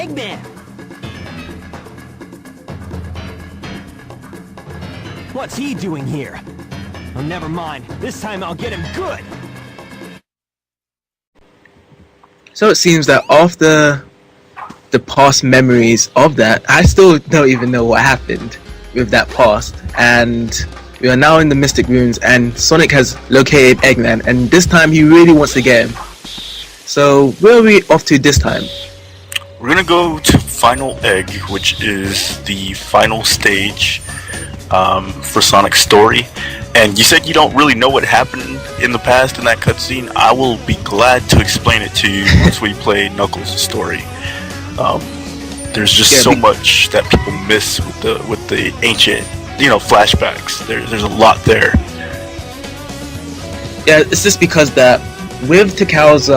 Eggman! What's he doing here? Oh, never mind. This time I'll get him good! So it seems that after the past memories of that, I still don't even know what happened with that past. And we are now in the Mystic Ruins, and Sonic has located Eggman, and this time he really wants to get him. So where are we off to this time? We're gonna go to Final Egg, which is the final stage for Sonic's story. And you said you don't really know what happened in the past in that cutscene. I will be glad to explain it to you once we play Knuckles' story. There's just so much that people miss with the ancient, flashbacks. There's a lot there. Yeah, it's just because that with Takal's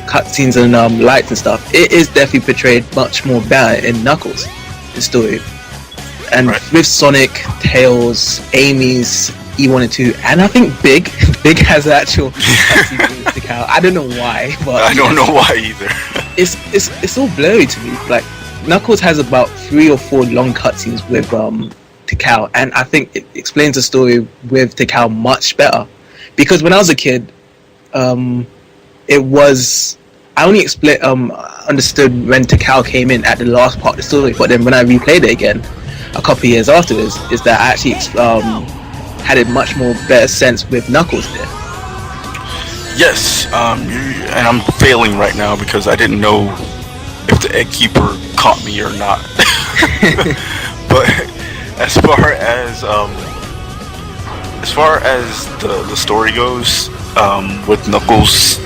cutscenes and lights and stuff, it is definitely portrayed much more better in Knuckles' story. And with Sonic, Tails, Amy's E1 and 2, and I think Big has an actual cutscene with Takal. I don't know why, but I don't know why either. it's all blurry to me. Like Knuckles has about 3 or 4 long cutscenes with Takal, and I think it explains the story with Takal much better. Because when I was a kid, it was I only understood when Takal came in at the last part of the story, but then when I replayed it again a couple of years afterwards, is that I actually had a much more better sense with Knuckles there. Yes, and I'm failing right now because I didn't know if the Egg Keeper caught me or not. But as far as the story goes, with Knuckles,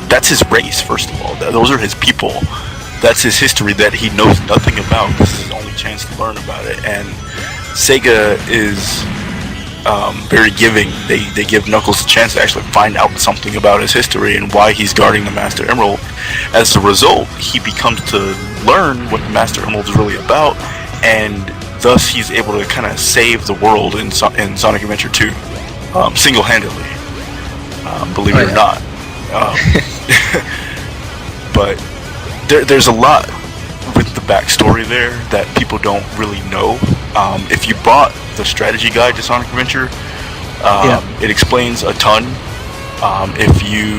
that's his race. First of all, those are his people. That's his history that he knows nothing about. This is his only chance to learn about it, and Sega is very giving. They give Knuckles a chance to actually find out something about his history and why he's guarding the Master Emerald. As a result, he becomes to learn what the Master Emerald is really about, and thus he's able to kind of save the world in Sonic Adventure 2 single-handedly, believe it or not. But there's a lot with the backstory there that people don't really know. If you bought the strategy guide to Sonic Adventure, it explains a ton. If you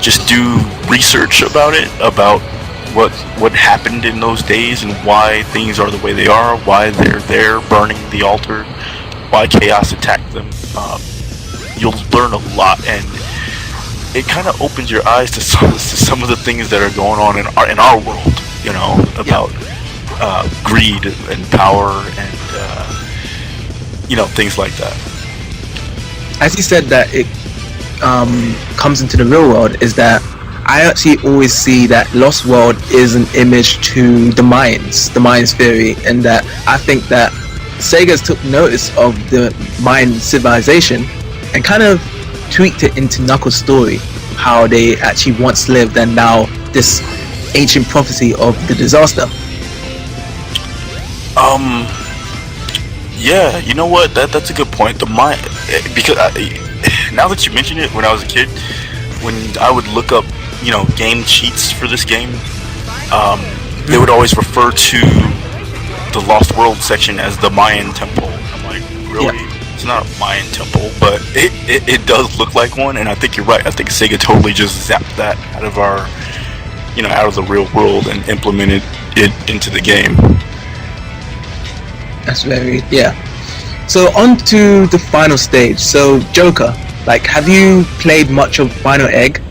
just do research about it, about what happened in those days and why things are the way they are, why they're there burning the altar, why Chaos attacked them, you'll learn a lot, and it kind of opens your eyes to some of the things that are going on in our world, about greed and power and things like that. As you said that it comes into the real world, is that I actually always see that Lost World is an image to the Mayans theory, and that I think that Sega's took notice of the Mayan civilization and kind of tweaked it into Knuckles' story, how they actually once lived and now this ancient prophecy of the disaster. Yeah, you know what? That's a good point. The Mayan, because now that you mention it, when I was a kid, when I would look up, game cheats for this game, they would always refer to the Lost World section as the Mayan temple. I'm like, really? Yeah. It's not a Mayan temple, but it does look like one, and I think you're right. I think Sega totally just zapped that out of out of the real world and implemented it into the game. That's So on to the final stage. So Joker, have you played much of Final Egg?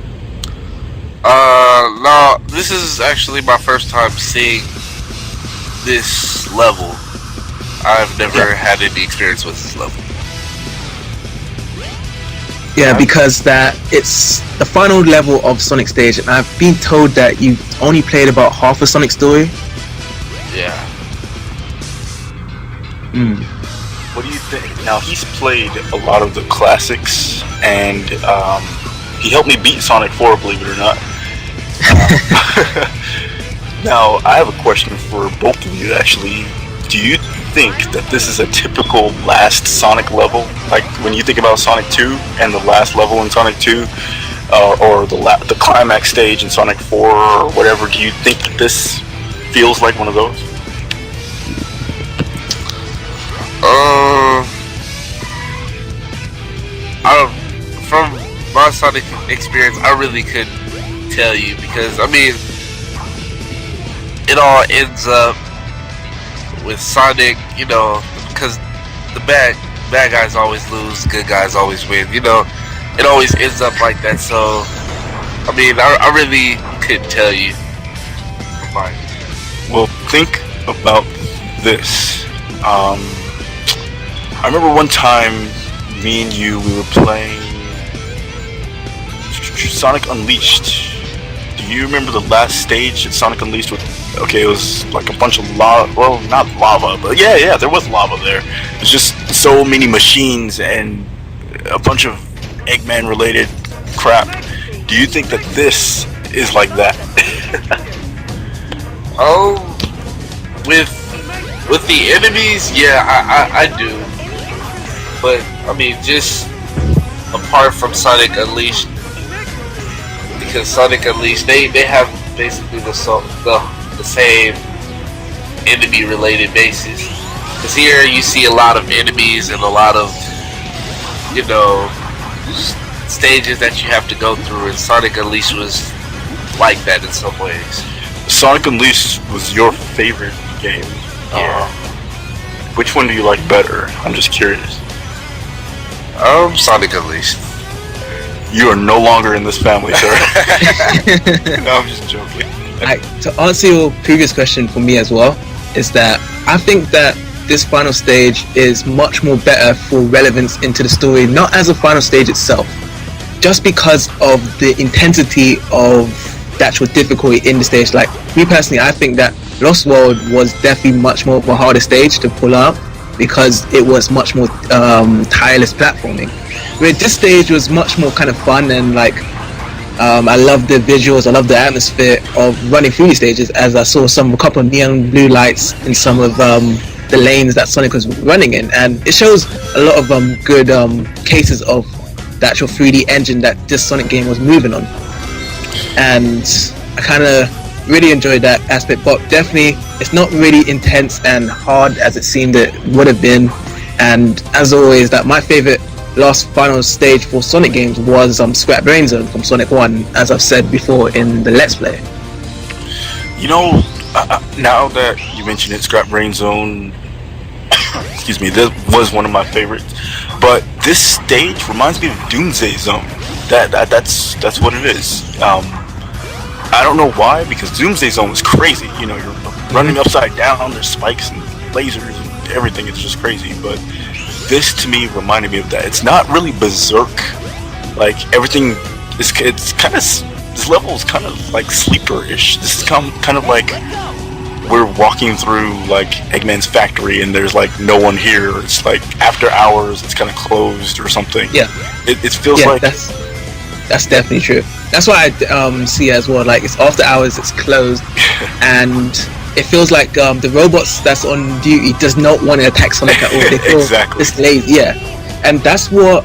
No, this is actually my first time seeing this level. I've never had any experience with this level. Yeah, because that it's the final level of Sonic Stage, and I've been told that you only played about half of Sonic Story. Yeah. What do you think? Now, he's played a lot of the classics, and he helped me beat Sonic 4, believe it or not. Now, I have a question for both of you, actually. Do you think that this is a typical last Sonic level? Like, when you think about Sonic 2 and the last level in Sonic 2, or the climax stage in Sonic 4, or whatever, do you think that this feels like one of those? I don't, from my Sonic experience, I really couldn't tell you because I mean, it all ends up with Sonic, you know, because the bad guys always lose, good guys always win. You know, it always ends up like that. So, I mean, I really couldn't tell you. Well, think about this. I remember one time, me and you, we were playing Sonic Unleashed. Do you remember the last stage at Sonic Unleashed with, okay, it was like a bunch of lava, well, not lava, but yeah, there was lava there. It was just so many machines and a bunch of Eggman related crap. Do you think that this is like that? With the enemies, yeah, I do. But I mean, just apart from Sonic Unleashed, because Sonic Unleashed, they have basically the same enemy related bases. Because here you see a lot of enemies and a lot of, you know, stages that you have to go through, and Sonic Unleashed was like that in some ways. Sonic Unleashed was your favorite game. Yeah. Which one do you like better? I'm just curious. Sonic Unleashed. You are no longer in this family, sir. No, I'm just joking. To answer your previous question for me as well, is that I think that this final stage is much more better for relevance into the story, not as a final stage itself, just because of the intensity of the actual difficulty in the stage. Like, me personally, I think that Lost World was definitely much more of a harder stage to pull up because it was much more tireless platforming. Where this stage was much more kind of fun and like, I love the visuals, I love the atmosphere of running through these stages, as I saw a couple of neon blue lights in some of the lanes that Sonic was running in, and it shows a lot of good cases of the actual 3D engine that this Sonic game was moving on. And I kind of really enjoyed that aspect, but definitely it's not really intense and hard as it seemed it would have been. And as always, that my favorite last final stage for Sonic games was Scrap Brain Zone from Sonic 1, as I've said before in the Let's Play. You know, now that you mention it, Scrap Brain Zone, excuse me, this was one of my favorites. But this stage reminds me of Doomsday Zone. That's what it is. I don't know why, because Doomsday Zone was crazy. You know, you're running upside down, there's spikes and lasers and everything. It's just crazy. But this to me reminded me of that. It's not really berserk. Like, everything is, it's kind of, this level is kind of like sleeper-ish. This is kind of like we're walking through like Eggman's factory and there's like no one here. It's like after hours, it's kind of closed or something. Yeah. It feels like that's definitely true. That's why I see it as well. Like, it's after hours, it's closed, and it feels like the robots that's on duty does not want to attack Sonic at all. They feel exactly. It's lazy, yeah. And that's what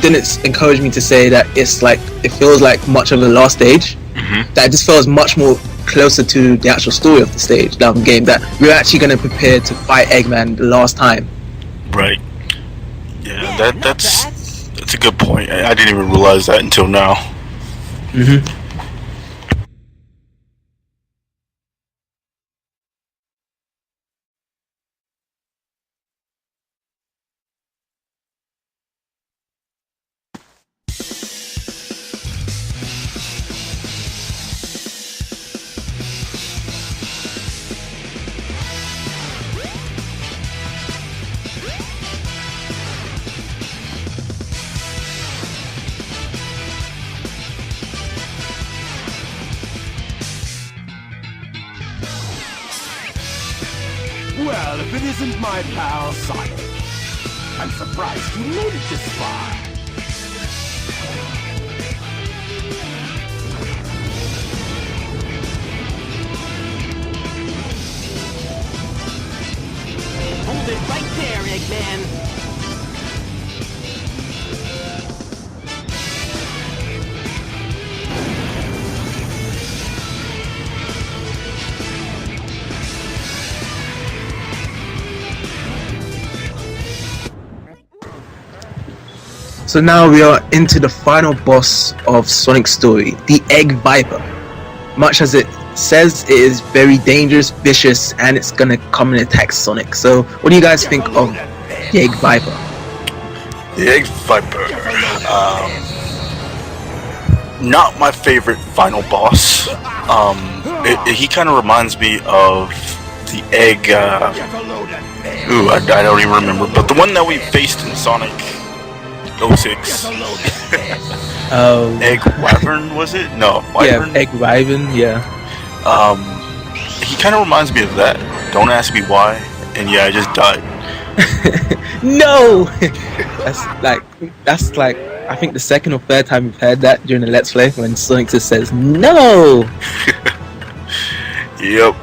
didn't encourage me to say that it's like it feels like much of the last stage. Mm-hmm. That it just feels much more closer to the actual story of the stage, the game. That we're actually going to prepare to fight Eggman the last time. Right. Yeah, that's a good point. I didn't even realize that until now. Mm-hmm. Well, if it isn't my pal Sonic, I'm surprised you made it this far. Hold it right there, Eggman. So now we are into the final boss of Sonic's story, the Egg Viper. Much as it says, it is very dangerous, vicious, and it's gonna come and attack Sonic. So what do you guys think of the Egg Viper? The Egg Viper. Not my favorite final boss. He kind of reminds me of the Egg. I don't even remember. But the one that we faced in Sonic 06. Egg Wyvern, was it? No, Wyvern? Yeah, Egg Wyvern, yeah. He kind of reminds me of that. Don't ask me why. And yeah, I just died. No! That's like I think the second or third time we've heard that during the Let's Play when Sonic just says no. Yep.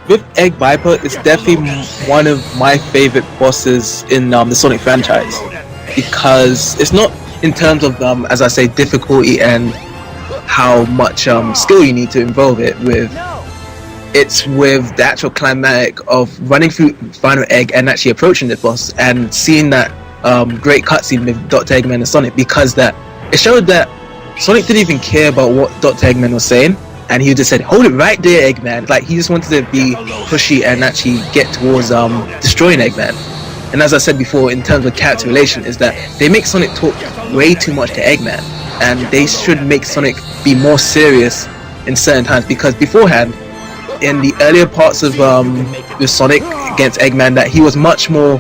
With Egg Viper, it's definitely one of my favorite bosses in the Sonic franchise, because it's not in terms of as I say, difficulty and how much skill you need to involve it with. It's with the actual climatic of running through Final Egg and actually approaching the boss and seeing that great cutscene with Dr. Eggman and Sonic, because that it showed that Sonic didn't even care about what Dr. Eggman was saying, and he just said, "Hold it right there, Eggman." Like, he just wanted to be pushy and actually get towards destroying Eggman. And as I said before, in terms of character relation, is that they make Sonic talk way too much to Eggman, and they should make Sonic be more serious in certain times, because beforehand, in the earlier parts of with Sonic against Eggman, that he was much more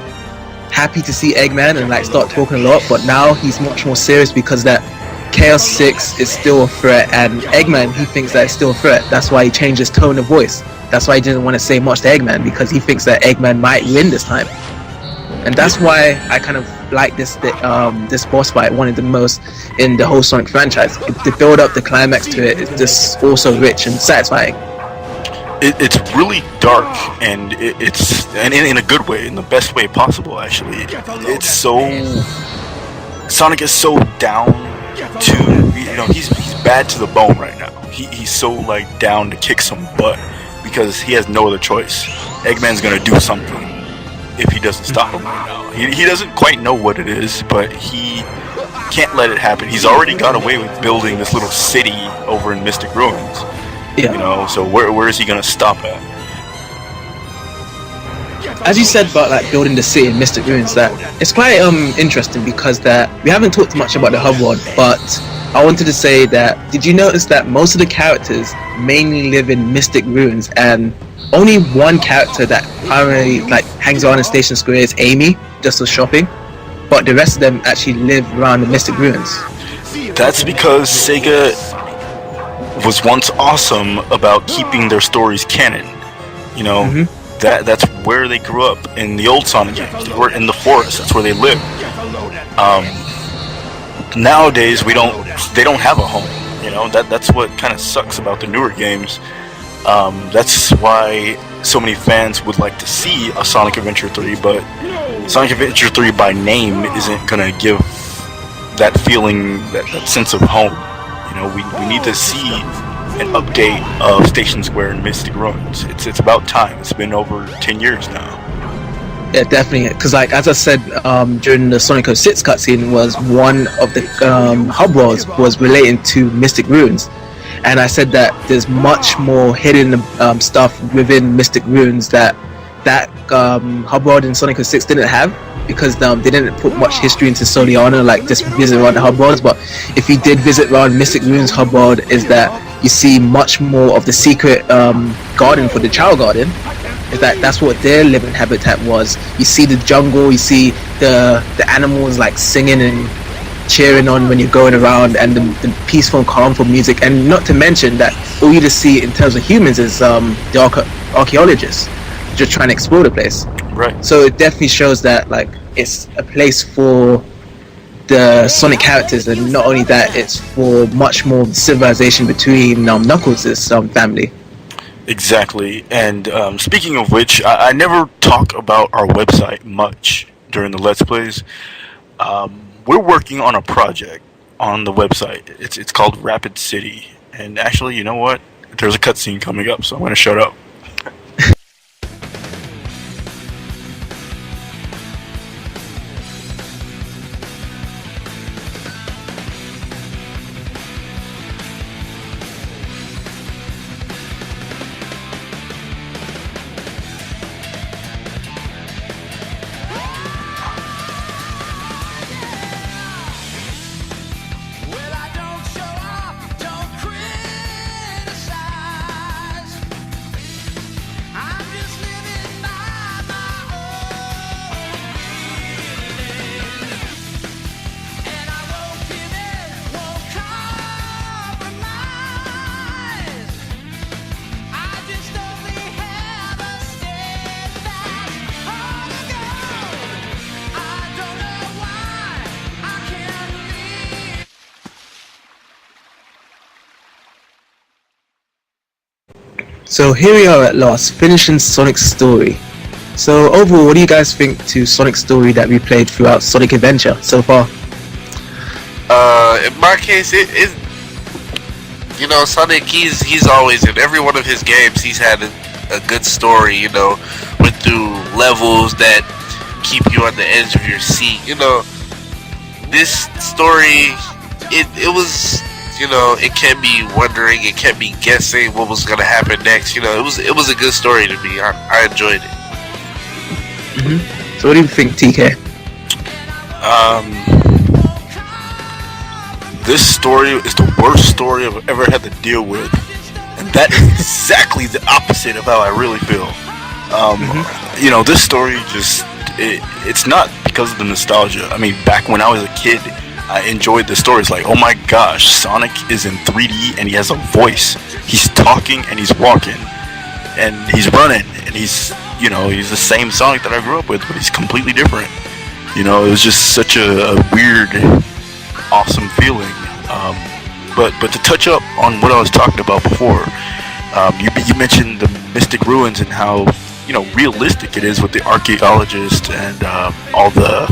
happy to see Eggman and like start talking a lot, but now he's much more serious because that Chaos 6 is still a threat, and Eggman, he thinks that it's still a threat. That's why he changed his tone of voice. That's why he didn't want to say much to Eggman, because he thinks that Eggman might win this time. And that's why I kind of like this boss fight one of the most in the whole Sonic franchise. The build up, the climax to it is just also rich and satisfying. It's really dark, and it's in a good way, in the best way possible. Actually, it's so Sonic is so down to, he's bad to the bone right now. He's so like down to kick some butt because he has no other choice. Eggman's gonna do something if he doesn't stop him right now. He doesn't quite know what it is, but he can't let it happen. He's already got away with building this little city over in Mystic Ruins. Yeah. So where is he gonna stop at? As you said about like building the city in Mystic Ruins, that it's quite interesting, because that we haven't talked much about the hub world, but I wanted to say that, did you notice that most of the characters mainly live in Mystic Ruins, and only one character that primarily like hangs around in Station Square is Amy, just for shopping, but the rest of them actually live around the Mystic Ruins? That's because Sega was once awesome about keeping their stories canon. That's where they grew up in the old Sonic games. They were in the forest. That's where they lived. Nowadays they don't have a home. That's what kind of sucks about the newer games. That's why so many fans would like to see a Sonic Adventure 3, but Sonic Adventure 3 by name isn't gonna give that feeling, that sense of home. We need to see an update of Station Square and Mystic Ruins. It's about time. It's been over 10 years now. Yeah, definitely. Because like as I said during the Sonic 06 cutscene, was one of the hub worlds was relating to Mystic Ruins, and I said that there's much more hidden stuff within Mystic Ruins that hub world in Sonic 06 didn't have, because they didn't put much history into Soliana, like just visit around the hub worlds. But if you did visit around Mystic Ruins hub world, is that you see much more of the secret garden for the Child Garden. Is that's what their living habitat was. You see the jungle, you see the animals like singing and cheering on when you're going around, and the peaceful and calmful music. And not to mention that all you just see in terms of humans is the archaeologists just trying to explore the place. Right. So it definitely shows that like it's a place for the Sonic characters, and not only that, it's for much more civilization between Knuckles' family. Exactly. And speaking of which, I never talk about our website much during the Let's Plays. We're working on a project on the website. It's called Rapid City. And actually, you know what? There's a cutscene coming up, so I'm going to shut up. So here we are at last, finishing Sonic's story. So overall, what do you guys think to Sonic's story that we played throughout Sonic Adventure so far? In my case, it Sonic, he's always, in every one of his games, he's had a good story, went through levels that keep you on the edge of your seat. This story, it was, it kept me wondering, it kept me guessing what was going to happen next. It was a good story to me. I enjoyed it. Mm-hmm. So what do you think, TK? This story is the worst story I've ever had to deal with, and that is exactly the opposite of how I really feel. This story it's not because of the nostalgia. I mean, back when I was a kid, I enjoyed the stories. Like, oh my gosh, Sonic is in 3D and he has a voice. He's talking and he's walking and he's running and he's the same Sonic that I grew up with, but he's completely different. It was just such a weird, awesome feeling. But to touch up on what I was talking about before, you mentioned the Mystic Ruins and how realistic it is with the archaeologist and all the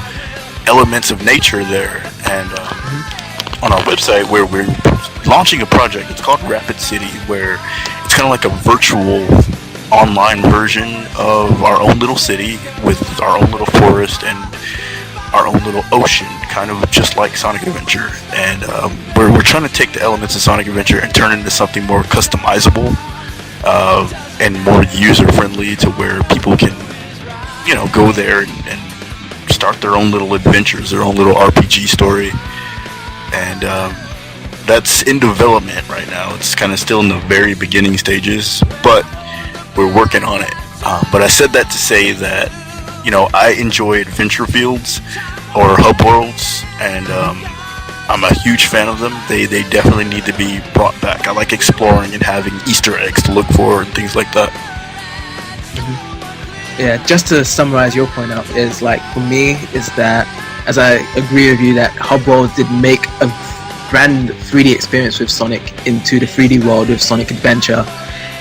elements of nature there. And on our website, where we're launching a project, it's called Rapid City, where it's kind of like a virtual online version of our own little city with our own little forest and our own little ocean, kind of just like Sonic Adventure. And we're trying to take the elements of Sonic Adventure and turn it into something more customizable and more user-friendly, to where people can go there and start their own little adventures, their own little RPG story. And that's in development right now. It's kind of still in the very beginning stages, but we're working on it. But I said that to say that I enjoy adventure fields or hub worlds, and I'm a huge fan of them. They definitely need to be brought back. I like exploring and having Easter eggs to look for and things like that. Mm-hmm. Yeah, just to summarize your point out, is like, for me, is that, as I agree with you, that hub worlds did make a brand 3D experience with Sonic into the 3D world with Sonic Adventure,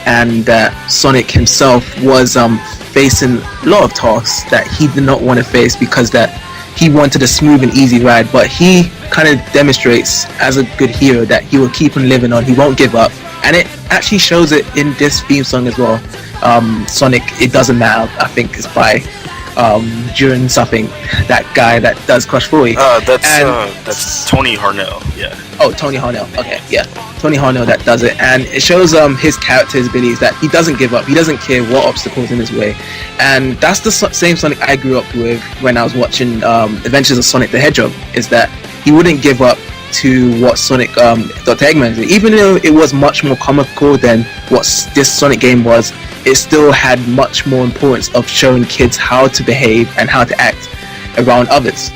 and that Sonic himself was facing a lot of tasks that he did not want to face, because that he wanted a smooth and easy ride. But he kind of demonstrates as a good hero that he will keep on living on, he won't give up, and it actually shows it in this theme song as well. Sonic, It Doesn't Matter, I think is by Duran something, that guy that does Crush 40. That's Tony Harnell, yeah. Oh, Tony Harnell, okay, yeah. Tony Harnell that does it, and it shows his character, his abilities, that he doesn't give up, he doesn't care what obstacles in his way. And that's the same Sonic I grew up with when I was watching Adventures of Sonic the Hedgehog, is that he wouldn't give up to what Sonic Dr. Eggman did. Even though it was much more comical than what this Sonic game was, it still had much more importance of showing kids how to behave and how to act around others.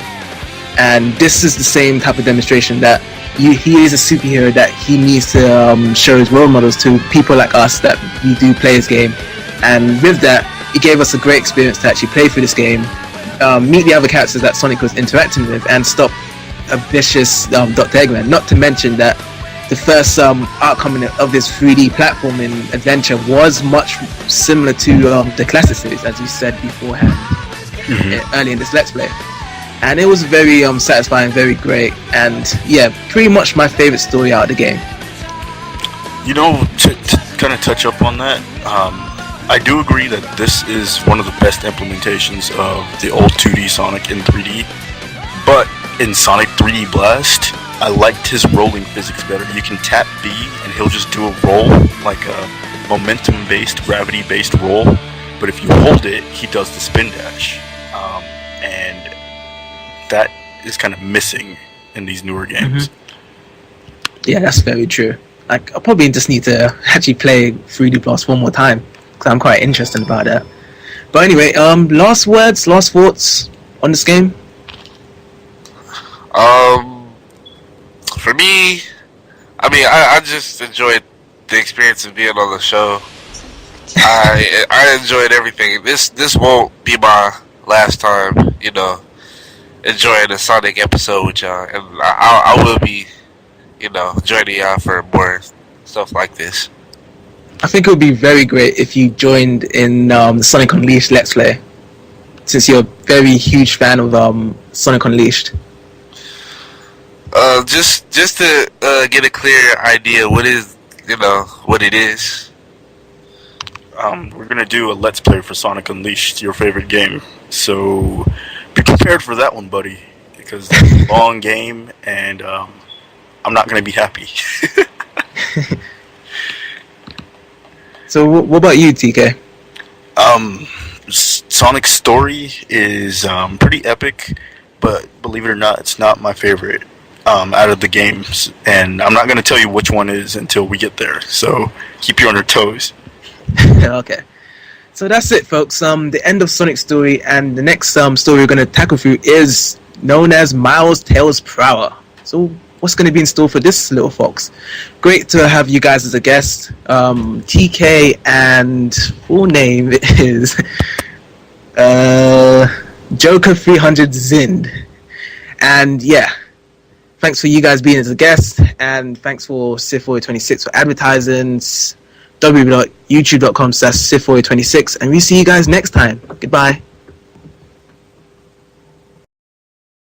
And this is the same type of demonstration that he is a superhero, that he needs to show his role models to people like us that we do play his game. And with that, it gave us a great experience to actually play through this game, meet the other characters that Sonic was interacting with, and stop a vicious Dr. Eggman. Not to mention that the first outcome of this 3D platforming adventure was much similar to the classic series, as you said beforehand, early in this Let's Play. And it was very satisfying, very great, and yeah, pretty much my favorite story out of the game. To kind of touch up on that, I do agree that this is one of the best implementations of the old 2D Sonic in 3D, but in Sonic 3D Blast, I liked his rolling physics better. You can tap B and he'll just do a roll, like a momentum-based, gravity-based roll, but if you hold it, he does the spin dash. And that is kind of missing in these newer games. Yeah, that's very true. Like, I probably just need to actually play 3D Blast one more time, because I'm quite interested about that. But anyway, last words, last thoughts on this game? For me, I mean, I just enjoyed the experience of being on the show. I enjoyed everything. This won't be my last time, enjoying a Sonic episode with y'all, and I will be, joining y'all for more stuff like this. I think it would be very great if you joined in the Sonic Unleashed Let's Play, since you're a very huge fan of Sonic Unleashed. Just to get a clear idea, what it is. We're gonna do a Let's Play for Sonic Unleashed, your favorite game. So be prepared for that one, buddy, because it's a long game, and I'm not gonna be happy. So what about you, TK? Sonic's story is pretty epic, but believe it or not, it's not my favorite out of the games, and I'm not going to tell you which one is until we get there, so keep you on your toes. Okay. So that's it, folks. The end of Sonic's story, and the next story we're going to tackle through is known as Miles Tails Prower. So what's going to be in store for this little fox? Great to have you guys as a guest. TK, and full name is Joker 300 Zind. And yeah, thanks for you guys being as a guest, and thanks for Sith426 for advertising. www.youtube.com/Sith426, and we see you guys next time. Goodbye.